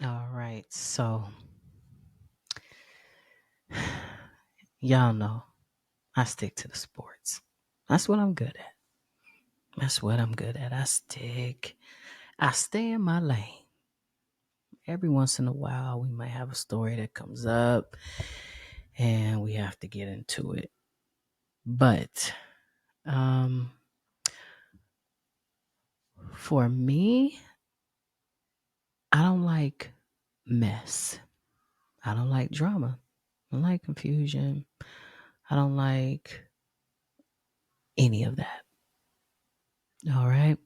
All right. So, y'all know I stick to the sports. That's what I'm good at. That's what I'm good at. I stay in my lane. Every once in a while, we might have a story that comes up and we have to get into it. But, um, for me, I don't like mess. I don't like drama. I don't like confusion. I don't like any of that. All right.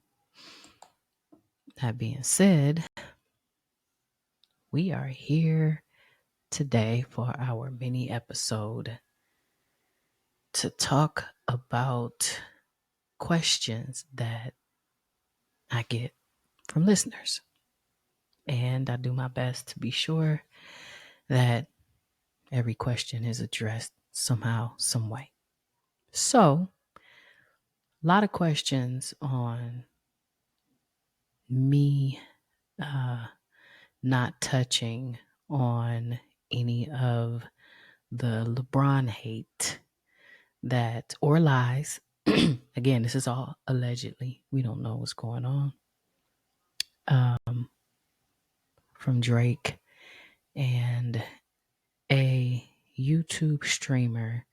That being said, we are here today for our mini episode to talk about questions that I get from listeners. And I do my best to be sure that every question is addressed somehow, some way. So, a lot of questions on me uh, not touching on any of the LeBron hate that or lies. Again, this is all allegedly. We don't know what's going on. From Drake and a YouTube streamer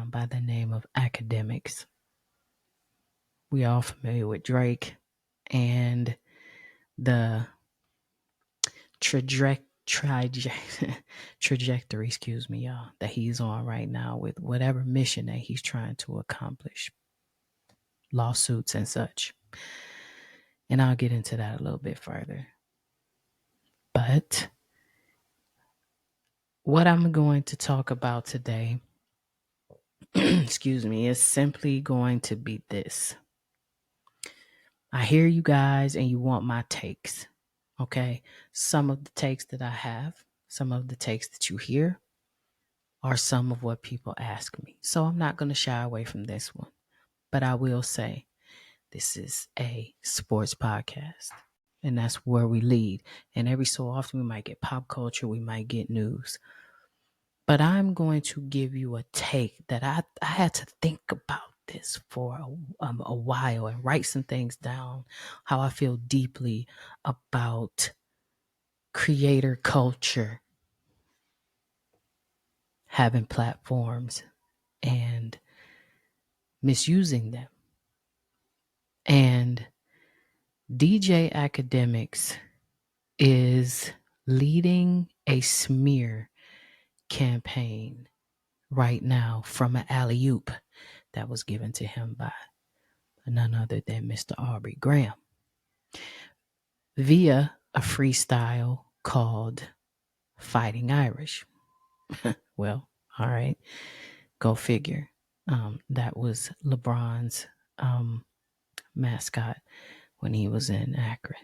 by the name of Academics. We all familiar with Drake and the trajectory, excuse me, y'all, that he's on right now with whatever mission that he's trying to accomplish, lawsuits and such. And I'll get into that a little bit further. But what I'm going to talk about today, excuse me, is simply going to be this. I hear you guys and you want my takes. Okay. Some of the takes that I have, some of the takes that you hear are some of what people ask me. So I'm not going to shy away from this one. But I will say this is a sports podcast. And that's where we lead. And every so often we might get pop culture, we might get news. But I'm going to give you a take that I had to think about this for a while and write some things down, how I feel deeply about creator culture having platforms and misusing them. And DJ Academics is leading a smear campaign right now from an alley-oop that was given to him by none other than Mr. Aubrey Graham via a freestyle called Fighting Irish. Well, all right, go figure. That was LeBron's mascot when he was in Akron.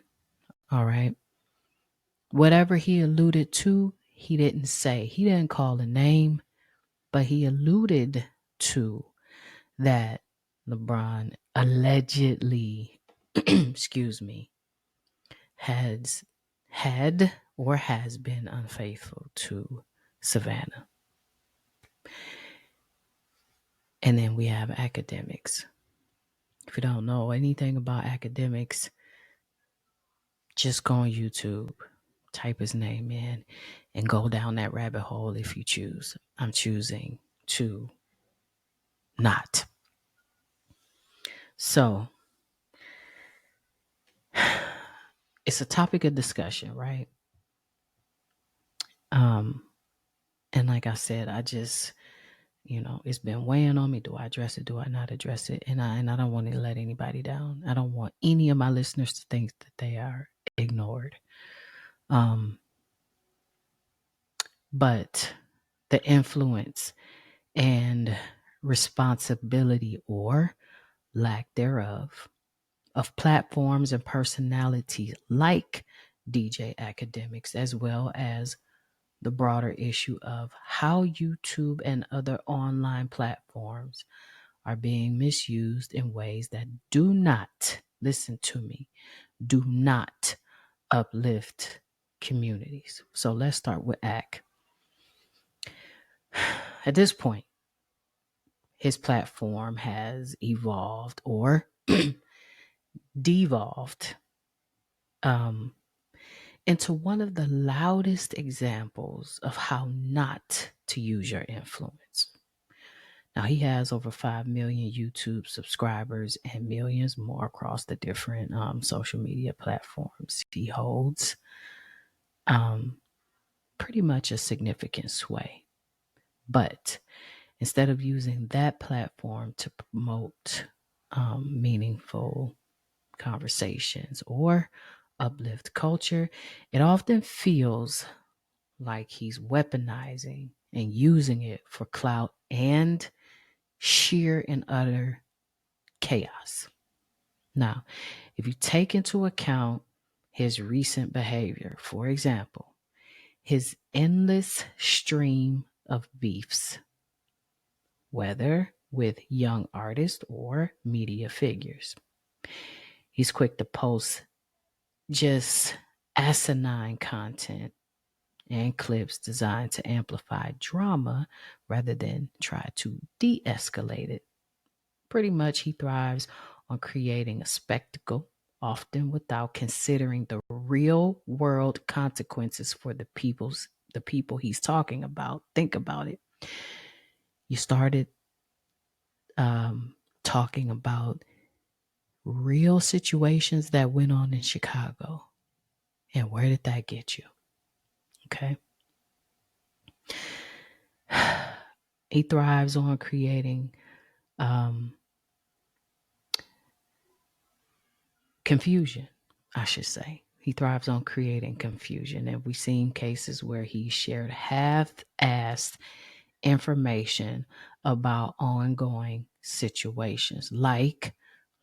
All right. Whatever he alluded to, he didn't say. He didn't call a name, but he alluded to that LeBron allegedly, excuse me, had or has been unfaithful to Savannah. And then we have Academics. If you don't know anything about Academics, just go on YouTube, type his name in, and go down that rabbit hole if you choose. I'm choosing to not. So, it's a topic of discussion, right? And like I said, I just, it's been weighing on me. Do I address it? Do I not address it? And I don't want to let anybody down. I don't want any of my listeners to think that they are ignored. But the influence and responsibility or lack thereof of platforms and personalities like DJ Academics, as well as the broader issue of how YouTube and other online platforms are being misused in ways that do not, listen to me, do not uplift communities. So let's start with Ak. At this point, his platform has evolved or devolved into one of the loudest examples of how not to use your influence. Now, he has over 5 million YouTube subscribers and millions more across the different social media platforms. He holds pretty much a significant sway. But instead of using that platform to promote meaningful conversations or uplift culture, it often feels like he's weaponizing and using it for clout and sheer and utter chaos. Now, if you take into account his recent behavior, for example, his endless stream of beefs, whether with young artists or media figures, he's quick to post just asinine content and clips designed to amplify drama rather than try to de-escalate it. Pretty much he thrives on creating a spectacle, often without considering the real world consequences for the people he's talking about. Think about it. You started talking about real situations that went on in Chicago. And where did that get you? Okay. He thrives on creating confusion, I should say. He thrives on creating confusion. And we've seen cases where he shared half-assed information about ongoing situations like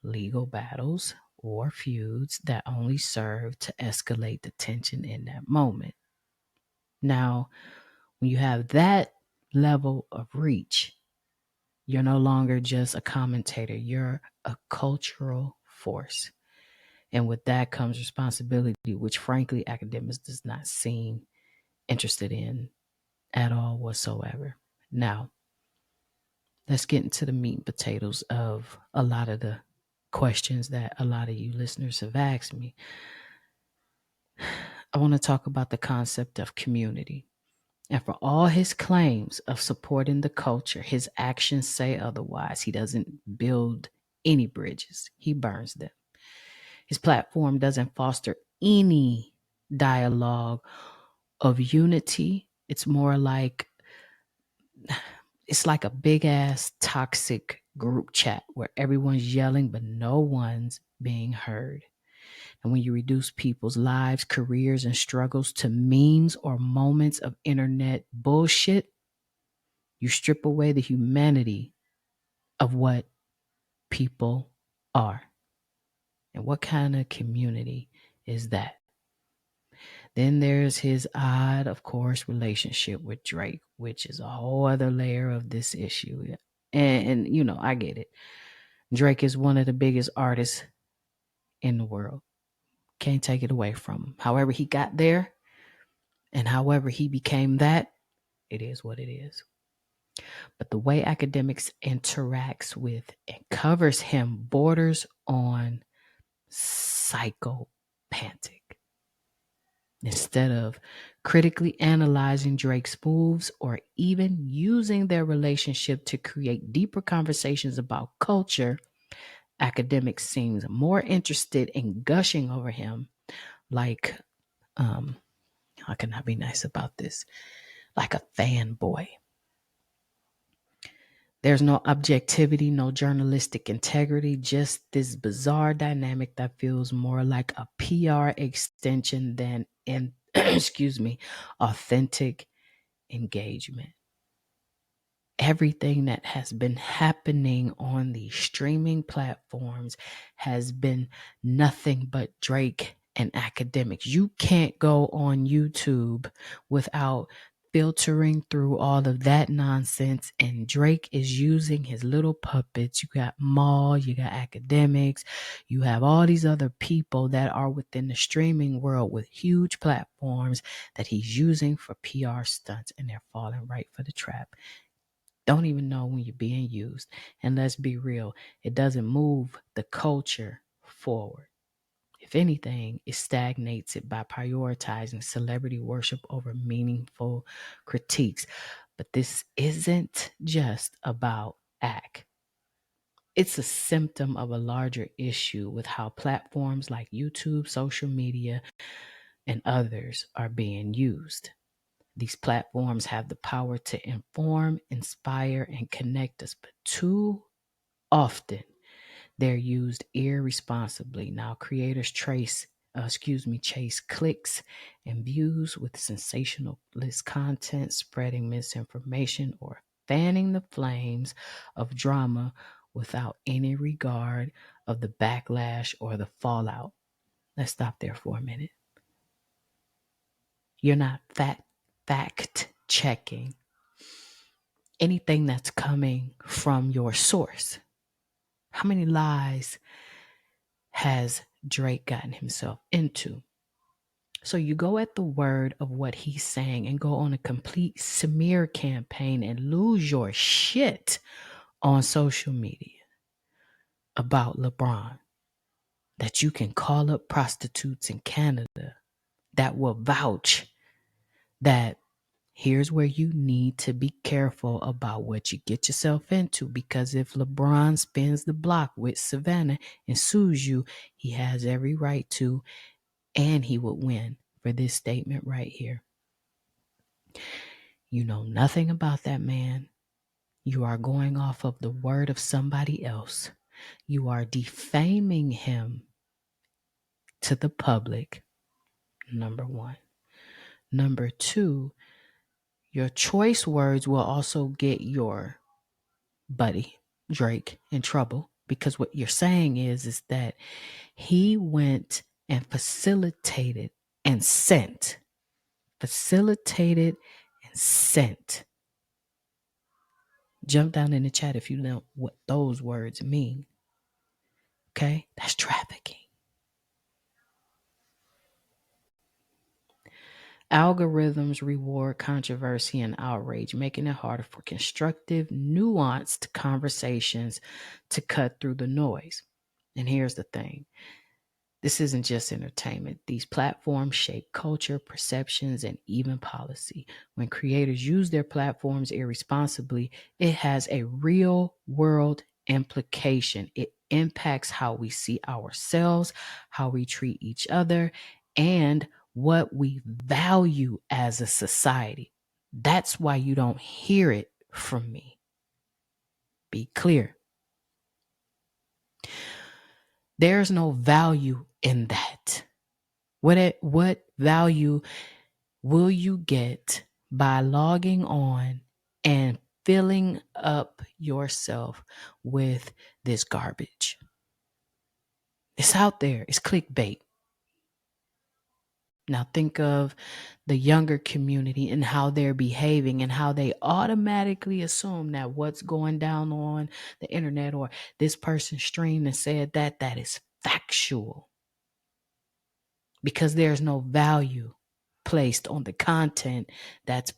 legal battles or feuds that only serve to escalate the tension in that moment. Now, when you have that level of reach, you're no longer just a commentator, you're a cultural force. And with that comes responsibility, which frankly Akademiks does not seem interested in at all whatsoever. Now, let's get into the meat and potatoes of a lot of the questions that a lot of you listeners have asked me. I want to talk about the concept of community. And for all his claims of supporting the culture, his actions say otherwise. He doesn't build any bridges, he burns them. His platform doesn't foster any dialogue of unity. It's more like a big ass toxic group chat where everyone's yelling but no one's being heard. And when you reduce people's lives, careers, and struggles to memes or moments of internet bullshit, you strip away the humanity of what people are. And what kind of community is that? Then there's his odd, of course, relationship with Drake, which is a whole other layer of this issue. And you know, I get it. Drake is one of the biggest artists in the world. Can't take it away from him. However he got there and however he became that, it is what it is. But the way Akademiks interacts with and covers him borders on psychopathic. Instead of critically analyzing Drake's moves or even using their relationship to create deeper conversations about culture, Akademiks seems more interested in gushing over him like, how can I be nice about this? Like a fanboy. There's no objectivity, no journalistic integrity, just this bizarre dynamic that feels more like a PR extension than authentic engagement. Everything that has been happening on the streaming platforms has been nothing but Drake and Akademiks. You can't go on YouTube without filtering through all of that nonsense, and Drake is using his little puppets. You got Maul, you got academics, you have all these other people that are within the streaming world with huge platforms that he's using for PR stunts, and they're falling right for the trap. Don't even know when you're being used. And let's be real, it doesn't move the culture forward. If anything, it stagnates it by prioritizing celebrity worship over meaningful critiques. But this isn't just about act. It's a symptom of a larger issue with how platforms like YouTube, social media, and others are being used. These platforms have the power to inform, inspire, and connect us, but too often they're used irresponsibly. Now, creators chase clicks and views with sensationalist content, spreading misinformation, or fanning the flames of drama without any regard of the backlash or the fallout. Let's stop there for a minute. You're not fact checking anything that's coming from your source. How many lies has Drake gotten himself into? So you go at the word of what he's saying and go on a complete smear campaign and lose your shit on social media about LeBron, that you can call up prostitutes in Canada that will vouch that here's where you need to be careful about what you get yourself into, because if LeBron spins the block with Savannah and sues you, he has every right to, and he would win for this statement right here. You know nothing about that man. You are going off of the word of somebody else. You are defaming him to the public, number one. Number two, your choice words will also get your buddy Drake in trouble, because what you're saying is that he went and facilitated and sent. Jump down in the chat if you know what those words mean. Okay? That's trafficking. Algorithms reward controversy and outrage, making it harder for constructive, nuanced conversations to cut through the noise. And here's the thing. This isn't just entertainment. These platforms shape culture, perceptions, and even policy. When creators use their platforms irresponsibly, it has a real world implication. It impacts how we see ourselves, how we treat each other, and what we value as a society. That's why you don't hear it from me. Be clear. There's no value in that. What value will you get by logging on and filling up yourself with this garbage? It's out there. It's clickbait. Now think of the younger community and how they're behaving and how they automatically assume that what's going down on the internet or this person streamed and said that is factual, because there's no value placed on the content that's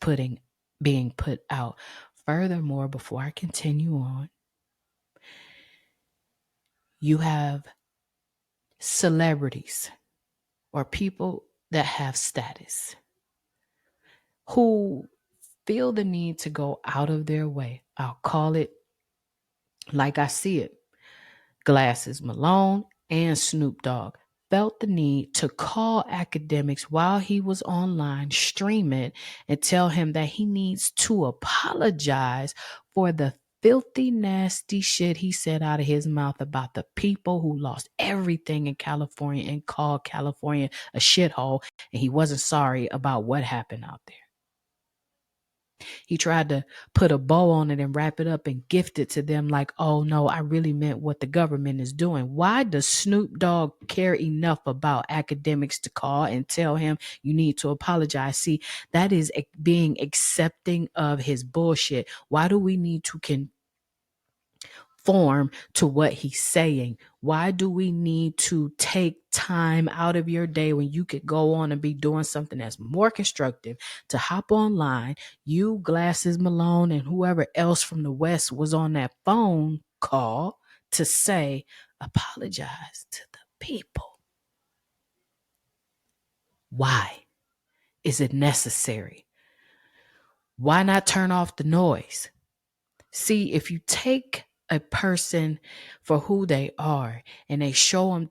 being put out. Furthermore, before I continue on, you have celebrities or people that have status who feel the need to go out of their way. I'll call it like I see it. Glasses Malone and Snoop Dogg felt the need to call academics while he was online streaming and tell him that he needs to apologize for the filthy, nasty shit he said out of his mouth about the people who lost everything in California and called California a shithole, and he wasn't sorry about what happened out there. He tried to put a bow on it and wrap it up and gift it to them like, oh no, I really meant what the government is doing. Why does Snoop Dogg care enough about academics to call and tell him you need to apologize? See, that is being accepting of his bullshit. Why do we need to conform to what he's saying? Why do we need to take time out of your day when you could go on and be doing something that's more constructive to hop online? You, Glasses Malone, and whoever else from the West was on that phone call to say, apologize to the people. Why is it necessary? Why not turn off the noise? See, if you take a person for who they are and they show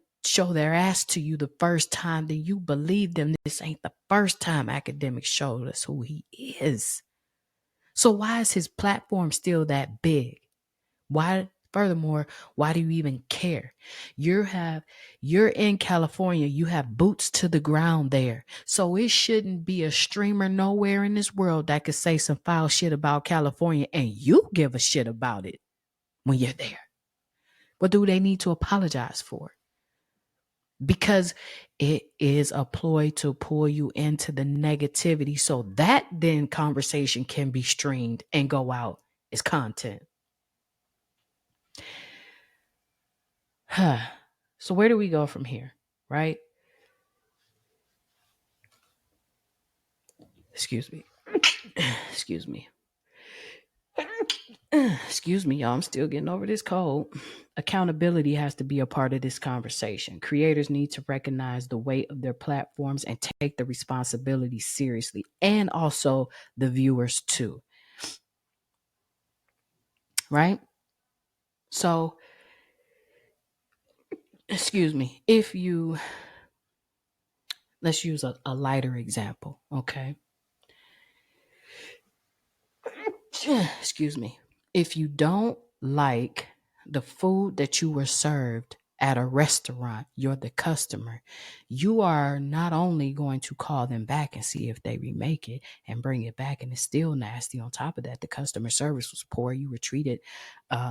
their ass to you the first time, then you believe them. This ain't the first time academics showed us who he is. So why is his platform still that big? Furthermore, why do you even care? You're in California, you have boots to the ground there. So it shouldn't be a streamer nowhere in this world that could say some foul shit about California and you give a shit about it when you're there. What do they need to apologize for? Because it is a ploy to pull you into the negativity so that then conversation can be streamed and go out as content. So where do we go from here, right? Excuse me. Excuse me. Excuse me, y'all. I'm still getting over this cold. Accountability has to be a part of this conversation. Creators need to recognize the weight of their platforms and take the responsibility seriously, and also the viewers too. Right? So, excuse me, let's use a lighter example, okay? Excuse me. If you don't like the food that you were served at a restaurant, you're the customer. You are not only going to call them back and see if they remake it and bring it back, and it's still nasty. On top of that, the customer service was poor. You were treated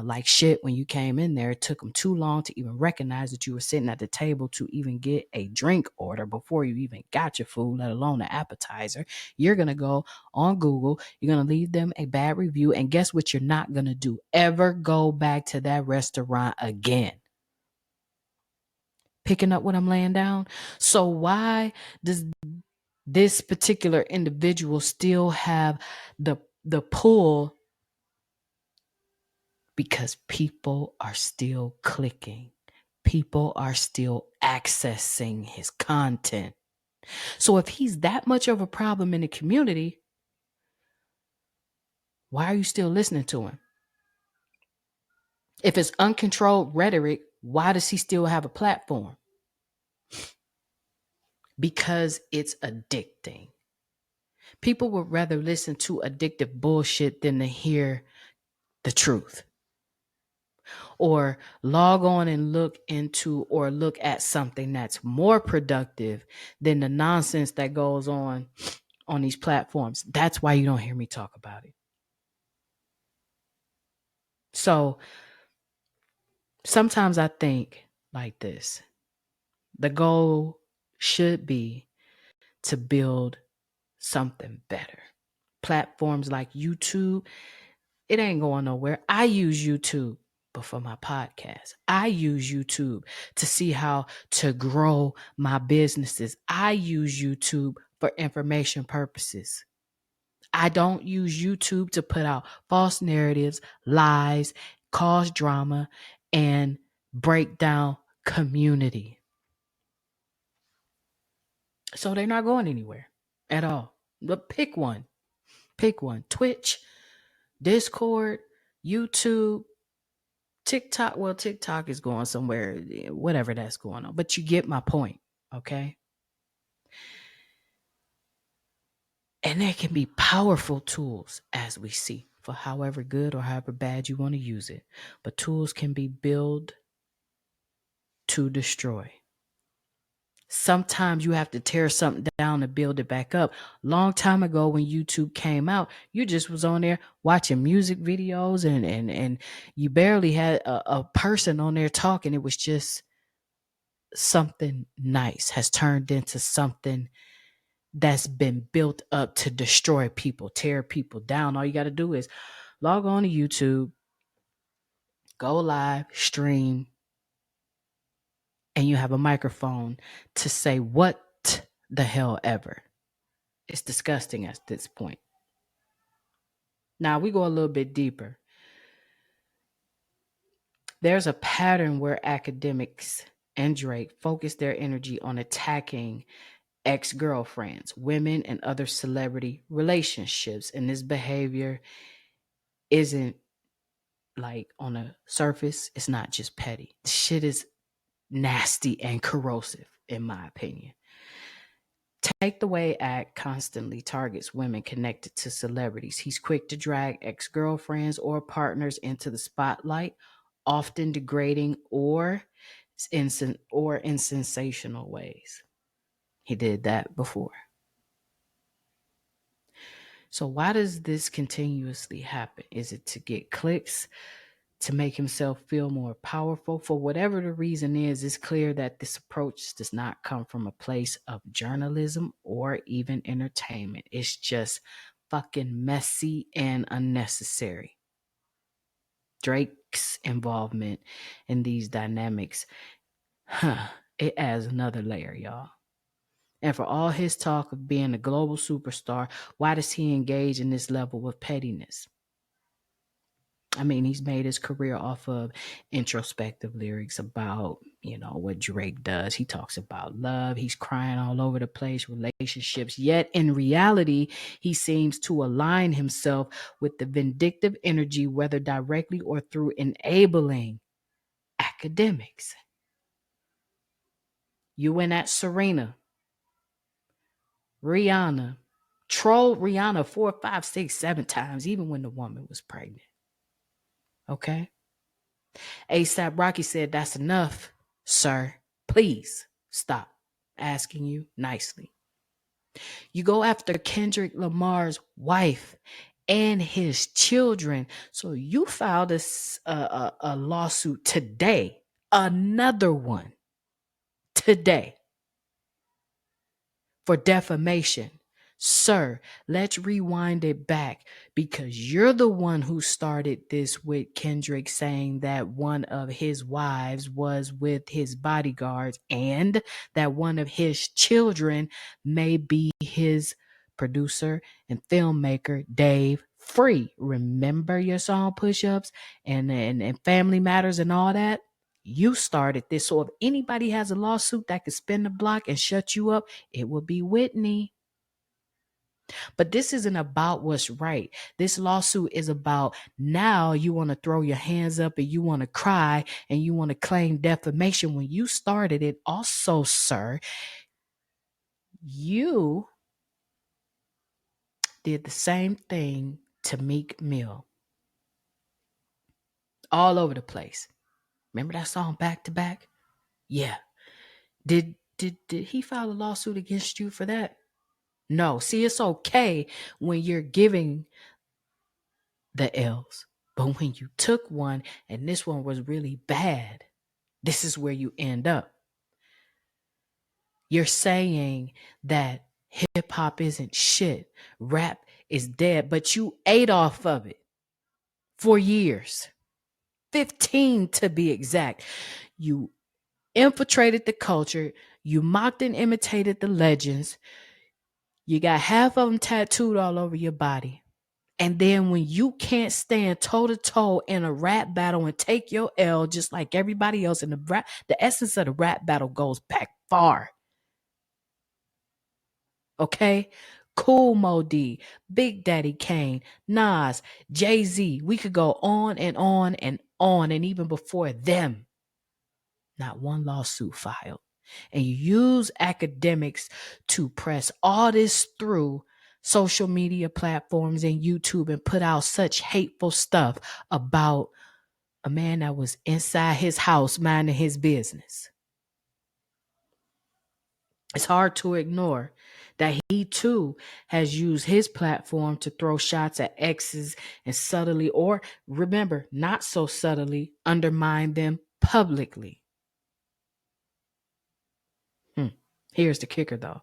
like shit when you came in there. It took them too long to even recognize that you were sitting at the table to even get a drink order before you even got your food, let alone an appetizer. You're going to go on Google. You're going to leave them a bad review. And guess what you're not going to do? Ever go back to that restaurant again. Picking up what I'm laying down? So why does this particular individual still have the pull? Because people are still clicking. People are still accessing his content. So if he's that much of a problem in the community, why are you still listening to him? If it's uncontrolled rhetoric, why does he still have a platform? Because it's addicting. People would rather listen to addictive bullshit than to hear the truth. Or log on and look into or look at something that's more productive than the nonsense that goes on these platforms. That's why you don't hear me talk about it. So sometimes I think like this. The goal should be to build something better. Platforms like YouTube, it ain't going nowhere. I use YouTube, but for my podcast. I use YouTube to see how to grow my businesses. I use YouTube for information purposes. I don't use YouTube to put out false narratives, lies, cause drama, and break down community. So they're not going anywhere at all. But pick one. Pick one. Twitch, Discord, YouTube, TikTok. Well, TikTok is going somewhere, whatever that's going on. But you get my point, okay? And there can be powerful tools, as we see, for however good or however bad you want to use it. But tools can be built to destroy. Sometimes you have to tear something down to build it back up. Long time ago when YouTube came out, you just was on there watching music videos and you barely had a person on there talking. It was just something nice has turned into something that's been built up to destroy people, tear people down. All you got to do is log on to YouTube, go live, stream, and you have a microphone to say what the hell ever. It's disgusting at this point. Now we go a little bit deeper. There's a pattern where academics and Drake focus their energy on attacking ex-girlfriends, women, and other celebrity relationships. And this behavior isn't like on a surface, it's not just petty. Shit is nasty and corrosive, in my opinion. Take the way Act constantly targets women connected to celebrities. He's quick to drag ex-girlfriends or partners into the spotlight, often degrading or in sensational ways. He did that before. So why does this continuously happen? Is it to get clicks, to make himself feel more powerful? For whatever the reason is, it's clear that this approach does not come from a place of journalism or even entertainment. It's just fucking messy and unnecessary. Drake's involvement in these dynamics, it adds another layer, y'all. And for all his talk of being a global superstar, why does he engage in this level of pettiness? I mean, he's made his career off of introspective lyrics about, what Drake does. He talks about love. He's crying all over the place, relationships. Yet in reality, he seems to align himself with the vindictive energy, whether directly or through enabling academics. You went at Serena, Rihanna, trolled Rihanna 4, 5, 6, 7 times, even when the woman was pregnant. Okay? ASAP Rocky said, "That's enough, sir. Please stop." Asking you nicely. You go after Kendrick Lamar's wife and his children. So you filed a lawsuit today. Another one today for defamation. Sir, let's rewind it back, because you're the one who started this with Kendrick saying that one of his wives was with his bodyguards and that one of his children may be his producer and filmmaker, Dave Free. Remember your song Push-Ups and Family Matters and all that? You started this. So if anybody has a lawsuit that could spin the block and shut you up, it will be Whitney. But this isn't about what's right. This lawsuit is about now you want to throw your hands up and you want to cry and you want to claim defamation when you started it. Also, sir, you did the same thing to Meek Mill. All over the place. Remember that song Back to Back? Yeah. Did he file a lawsuit against you for that? No. See, it's okay when you're giving the L's. But when you took one and this one was really bad, this is where you end up. You're saying that hip hop isn't shit, rap is dead, but you ate off of it for years, 15 to be exact. You infiltrated the culture, you mocked and imitated the legends, you got half of them tattooed all over your body. And then when you can't stand toe to toe in a rap battle and take your L just like everybody else, in the essence of the rap battle goes back far. Okay? Kool Moe Dee, Big Daddy Kane, Nas, Jay-Z. We could go on and on and on. And even before them, not one lawsuit filed. And you use academics to press all this through social media platforms and YouTube and put out such hateful stuff about a man that was inside his house minding his business. It's hard to ignore that he too has used his platform to throw shots at exes and subtly, or remember, not so subtly, undermine them publicly. Here's the kicker though.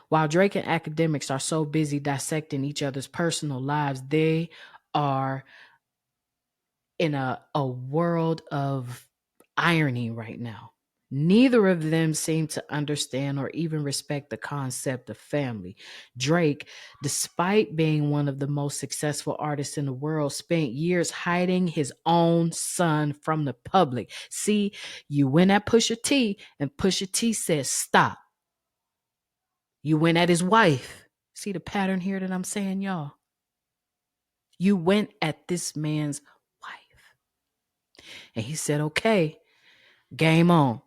While Drake and academics are so busy dissecting each other's personal lives, they are in a world of irony right now. Neither of them seem to understand or even respect the concept of family. Drake, despite being one of the most successful artists in the world, spent years hiding his own son from the public. See, you went at Pusha T, and Pusha T said, stop. You went at his wife. See the pattern here that I'm saying, y'all? You went at this man's wife. And he said, okay, game on.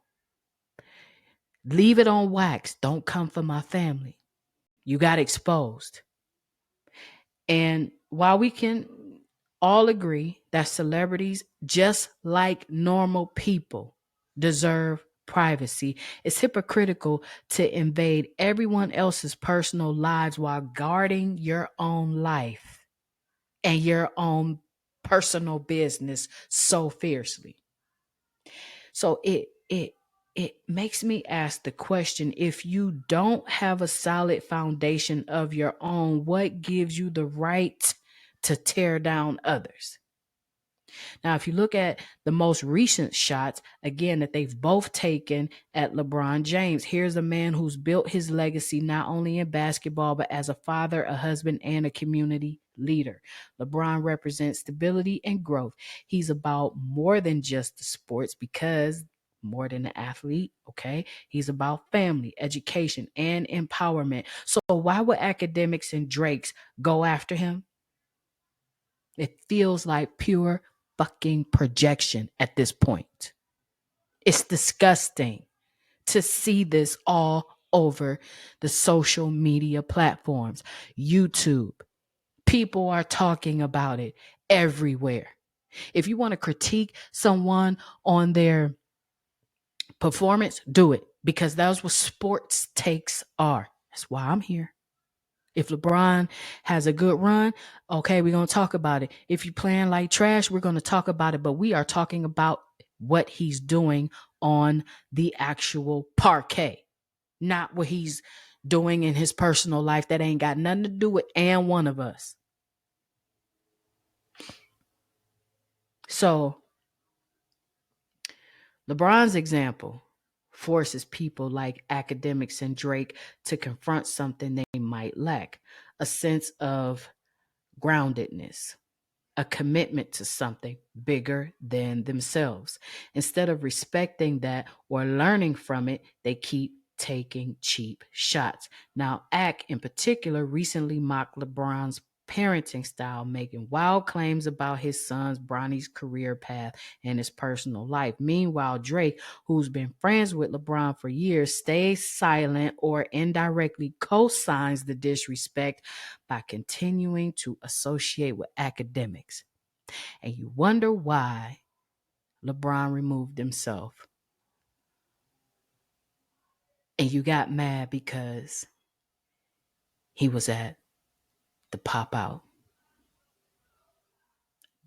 Leave it on wax. Don't come for my family. You got exposed. And while we can all agree that celebrities, just like normal people, deserve privacy, it's hypocritical to invade everyone else's personal lives while guarding your own life and your own personal business so fiercely. So it makes me ask the question, if you don't have a solid foundation of your own, what gives you the right to tear down others? Now, if you look at the most recent shots, again, that they've both taken at LeBron James, here's a man who's built his legacy not only in basketball, but as a father, a husband, and a community leader. LeBron represents stability and growth. He's about more than just the sports, because more than an athlete, okay? He's about family, education, and empowerment. So why would academics and Drakes go after him? It feels like pure fucking projection at this point. It's disgusting to see this all over the social media platforms. YouTube. People are talking about it everywhere. If you want to critique someone on their performance, do it, because that's what sports takes are. That's why I'm here. If LeBron has a good run, okay, we're going to talk about it. If you're playing like trash, we're going to talk about it. But we are talking about what he's doing on the actual parquet, not what he's doing in his personal life that ain't got nothing to do with and one of us. So LeBron's example forces people like academics and Drake to confront something they might lack, a sense of groundedness, a commitment to something bigger than themselves. Instead of respecting that or learning from it, they keep taking cheap shots. Now, Ack in particular recently mocked LeBron's parenting style, making wild claims about his son's Bronny's career path and his personal life. Meanwhile, Drake, who's been friends with LeBron for years, stays silent or indirectly co-signs the disrespect by continuing to associate with academics. And you wonder why LeBron removed himself. And you got mad because he was at the pop out.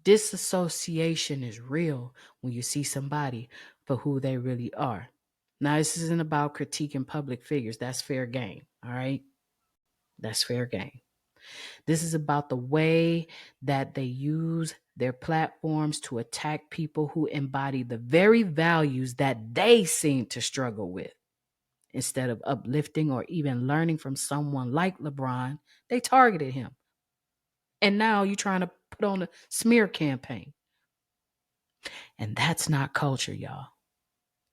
Disassociation is real when you see somebody for who they really are. Now, this isn't about critiquing public figures. That's fair game. All right. That's fair game. This is about the way that they use their platforms to attack people who embody the very values that they seem to struggle with. Instead of uplifting or even learning from someone like LeBron, they targeted him. And now you're trying to put on a smear campaign. And that's not culture, y'all.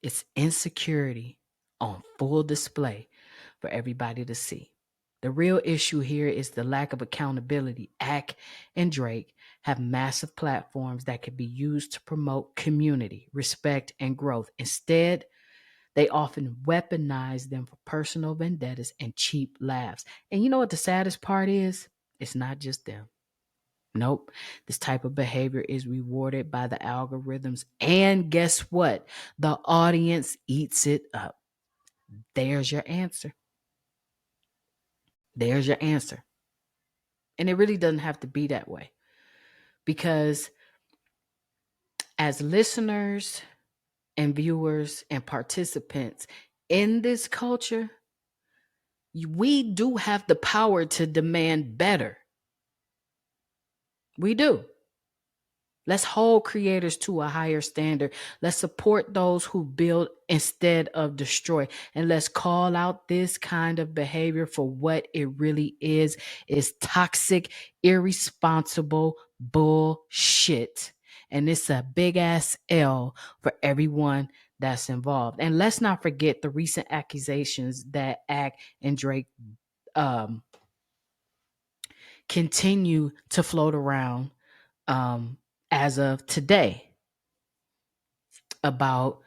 It's insecurity on full display for everybody to see. The real issue here is the lack of accountability. Ack and Drake have massive platforms that could be used to promote community, respect, and growth. Instead, they often weaponize them for personal vendettas and cheap laughs. And you know what the saddest part is? It's not just them. Nope. This type of behavior is rewarded by the algorithms. And guess what? The audience eats it up. There's your answer. There's your answer. And it really doesn't have to be that way, because as listeners and viewers and participants in this culture, we do have the power to demand better. We do. Let's hold creators to a higher standard. Let's support those who build instead of destroy. And let's call out this kind of behavior for what it really is toxic, irresponsible bullshit. And it's a big ass L for everyone that's involved. And let's not forget the recent accusations that Ak and Drake continue to float around as of today about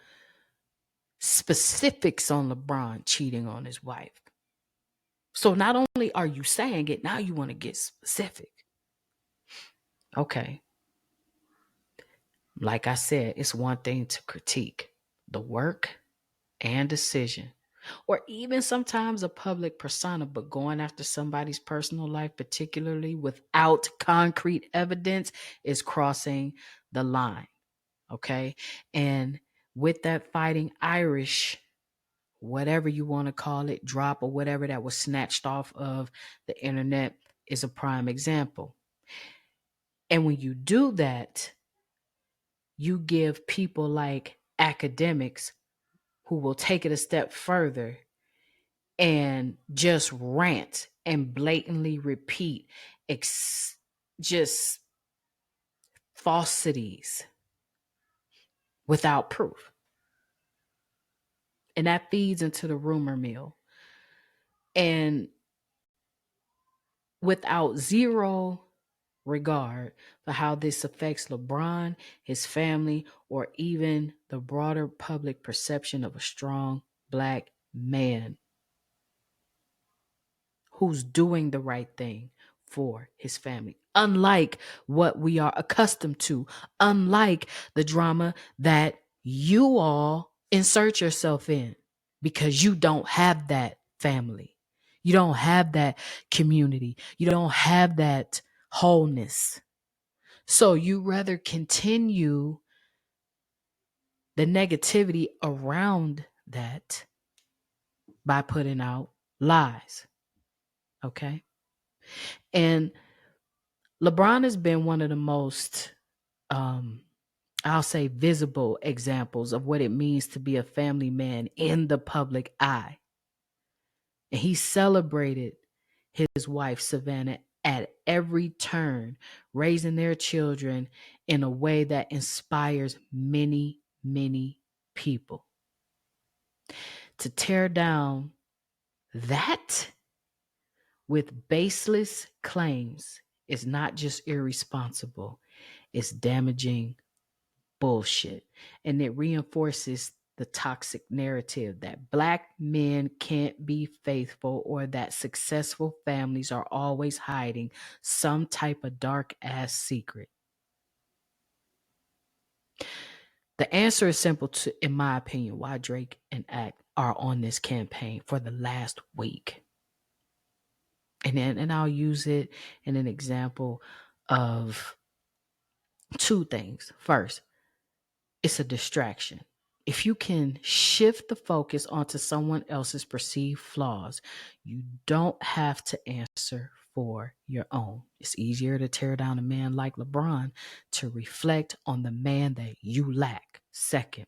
specifics on LeBron cheating on his wife. So not only are you saying it, now you want to get specific. Okay. Like I said, it's one thing to critique the work and decision, or even sometimes a public persona, but going after somebody's personal life, particularly without concrete evidence, is crossing the line. Okay. And with that Fighting Irish, whatever you want to call it, drop or whatever that was snatched off of the internet, is a prime example. And when you do that, you give people like academics who will take it a step further and just rant and blatantly repeat just falsities without proof. And that feeds into the rumor mill. And without zero regard for how this affects LeBron, his family, or even the broader public perception of a strong Black man who's doing the right thing for his family. Unlike what we are accustomed to, unlike the drama that you all insert yourself in, because you don't have that family. You don't have that community. You don't have that wholeness. So you rather continue the negativity around that by putting out lies. Okay. And LeBron has been one of the most, I'll say, visible examples of what it means to be a family man in the public eye. And he celebrated his wife, Savannah, at every turn, raising their children in a way that inspires many, many people. To tear down that with baseless claims is not just irresponsible, it's damaging bullshit. And it reinforces the toxic narrative that Black men can't be faithful, or that successful families are always hiding some type of dark ass secret. The answer is simple, in my opinion, why Drake and Ak are on this campaign for the last week. And I'll use it in an example of two things. First, it's a distraction. If you can shift the focus onto someone else's perceived flaws, you don't have to answer for your own. It's easier to tear down a man like LeBron to reflect on the man that you lack. Second,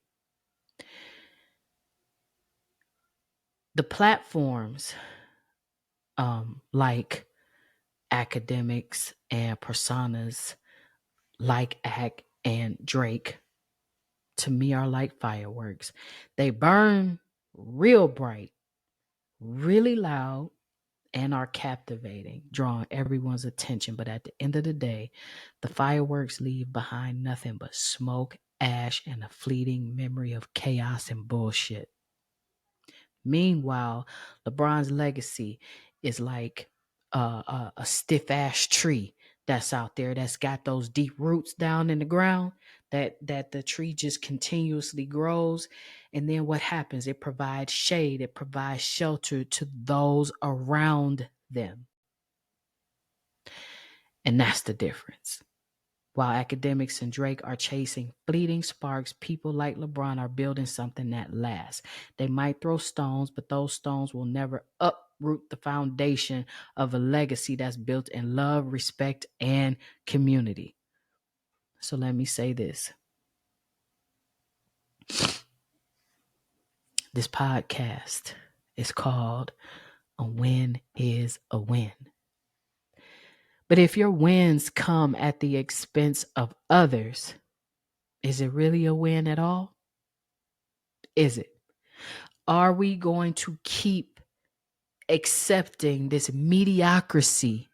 the platforms like academics and personas like Ak and Drake, to me, are like fireworks. They burn real bright, really loud, and are captivating, drawing everyone's attention. But at the end of the day, the fireworks leave behind nothing but smoke, ash, and a fleeting memory of chaos and bullshit. Meanwhile, LeBron's legacy is like a stiff ash tree that's out there, that's got those deep roots down in the ground, that the tree just continuously grows. And then what happens? It provides shade, it provides shelter to those around them. And that's the difference. While academics and Drake are chasing fleeting sparks, people like LeBron are building something that lasts. They might throw stones, but those stones will never uproot the foundation of a legacy that's built in love, respect, and community. So let me say this. This podcast is called A Win is a Win. But if your wins come at the expense of others, is it really a win at all? Is it? Are we going to keep accepting this mediocrity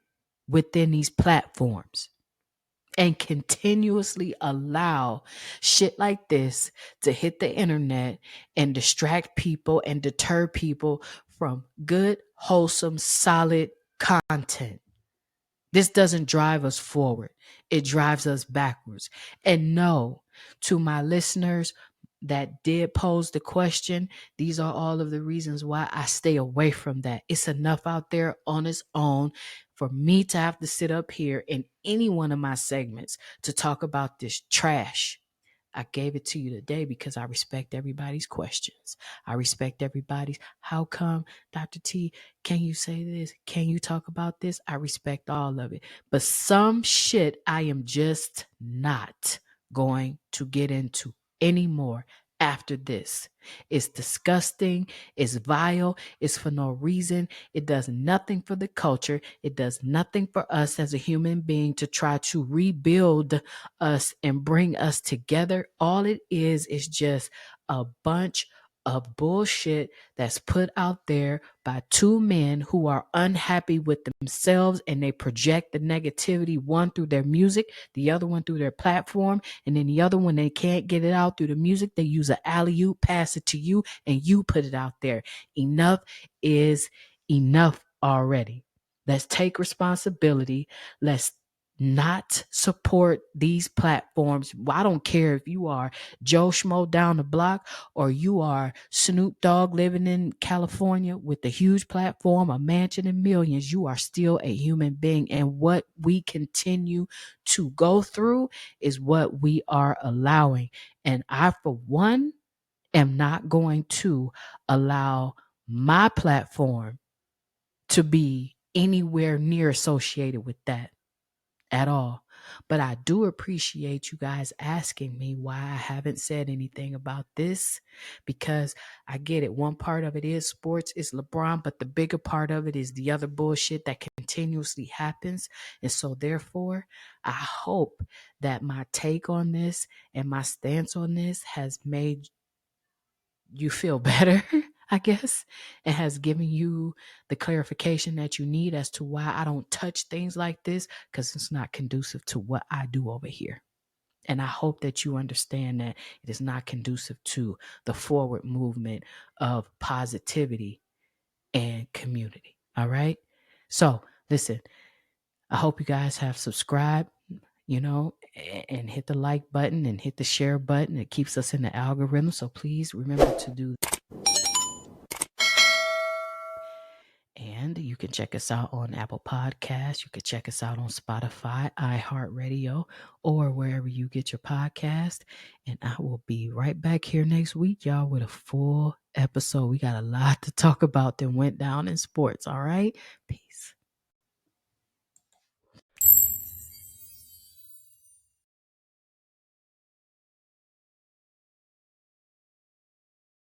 within these platforms and continuously allow shit like this to hit the internet and distract people and deter people from good, wholesome, solid content? This doesn't drive us forward. It drives us backwards. And no, to my listeners that did pose the question, these are all of the reasons why I stay away from that. It's enough out there on its own for me to have to sit up here in any one of my segments to talk about this trash. I gave it to you today because I respect everybody's questions. I respect everybody's, how come, Dr. T, can you say this? Can you talk about this? I respect all of it. But some shit I am just not going to get into anymore after this. It's disgusting. It's vile. It's for no reason. It does nothing for the culture. It does nothing for us as a human being to try to rebuild us and bring us together. All it is just a bunch of bullshit that's put out there by two men who are unhappy with themselves, and they project the negativity, one through their music, the other one through their platform, and then the other one, they can't get it out through the music, they use an alley-oop, pass it to you, and you put it out there. Enough is enough already. Let's take responsibility. Let's not support these platforms. I don't care if you are Joe Schmo down the block or you are Snoop Dogg living in California with a huge platform, a mansion and millions. You are still a human being. And what we continue to go through is what we are allowing. And I, for one, am not going to allow my platform to be anywhere near associated with that at all. But I do appreciate you guys asking me why I haven't said anything about this, because I get it. One part of it is sports, is LeBron, but the bigger part of it is the other bullshit that continuously happens. And so therefore, I hope that my take on this and my stance on this has made you feel better, I guess, and has given you the clarification that you need as to why I don't touch things like this, because it's not conducive to what I do over here. And I hope that you understand that it is not conducive to the forward movement of positivity and community. All right. So listen, I hope you guys have subscribed, and hit the like button and hit the share button. It keeps us in the algorithm. So please remember to do that. And you can check us out on Apple Podcasts. You can check us out on Spotify, iHeartRadio, or wherever you get your podcast. And I will be right back here next week, y'all, with a full episode. We got a lot to talk about that went down in sports. All right. Peace.